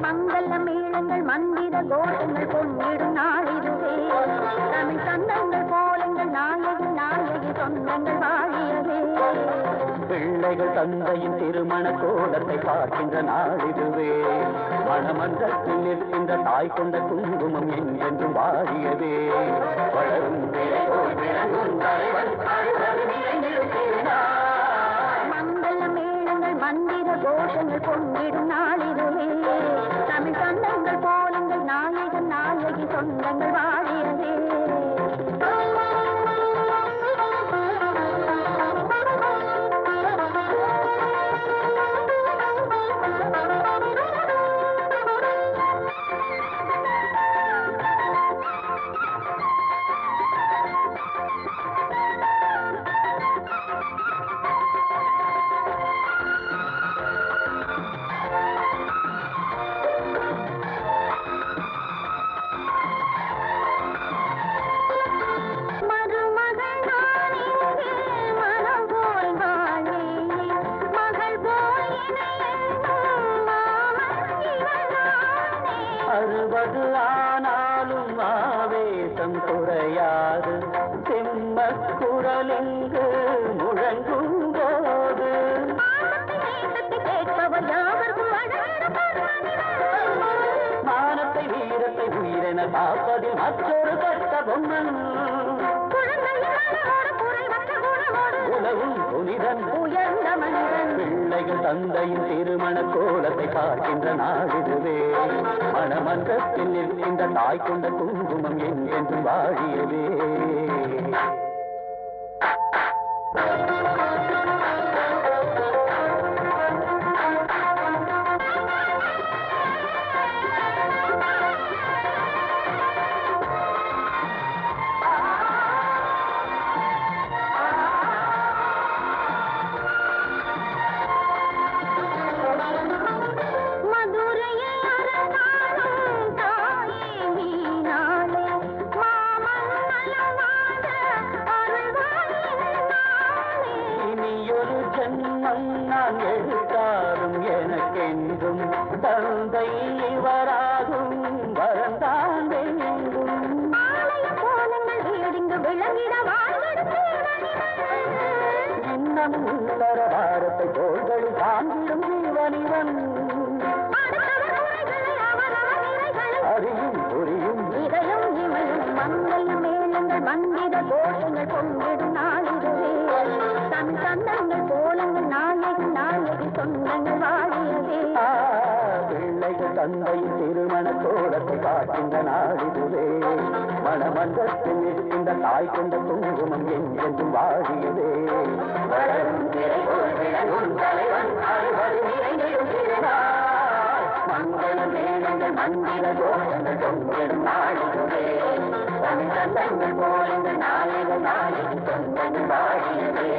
மங்கள மேளங்கள் மந்திர கோஷங்கள் பொன்னிடும் நாளிதுவே. தமிழ் சந்தங்கள் கோலங்கள் நாயகி நாயகி சொந்தங்கள் வாழியவே. பிள்ளைகள் தந்தையின் திருமண கோலத்தை பார்க்கின்ற நாளிதுவே. மணமன்றத்தில் நிற்கின்ற தாய் கொண்ட குங்குமம் என்றென்றும் வாழியவே. வளரும் மங்கள மேளங்கள் மந்திர கோஷங்கள் பொன்னிடும் நாளிதுவே. தமிழ் சந்தங்கள் கோலங்கள் நாயகன் நாயகி சொந்தங்கள் வாழியவே. அறுபது ஆனாலும் ஆவேசம் குறையாது. சிம்ம குரலிங்கு முழங்கும் போது மானத்தை வீரத்தை உயிரென காப்பதில் மற்றொரு கட்ட பொம்மன். உலகும் புனிதன் உயர்ந்த மனிதன். பிள்ளைகள் தந்தையின் திருமண கோலத்தை பார்க்கின்ற நாளிதுவே. மணமன்றத்தில் நிற்கின்ற தாய் கொண்ட குங்குமம் என்றென்றும் வாழியவே. நான் எழுத்தாரும் எனக்கென்றும் தந்தை இவராகும் வரந்தான் வேண்டும். கோலங்கள் வீடிங்கு விளங்கிட இன்னமும் உள்ளர பாரத்தை தோள்களில் தாங்கிடும் ஜீவனிவன். அறியும் புரியும் இதையும் இமையும் மங்கள மேளங்கள் மந்திர கோஷங்கள் பொங்கிடும் நாளிதுவே. தன் சந்தங்கள் கோலங்கள் நாயகி நாயகி சொந்தங்கள் வாழியவே. பிள்ளைகள் தந்தையின் திருமண கோலத்தை காக்கின்ற நாளிதுவே. மணமன்றத்தில் நிற்கின்ற தாய் கொண்ட குங்குமம் என்றென்றும் வாழியவே. மங்கள மேளங்கள் மந்திர கோஷங்கள் பொங்கிடும் நாளிதுவே. தன் சந்தங்கள் கோலங்கள் நாயக நாயகி சொந்தங்கள் வாழியவே.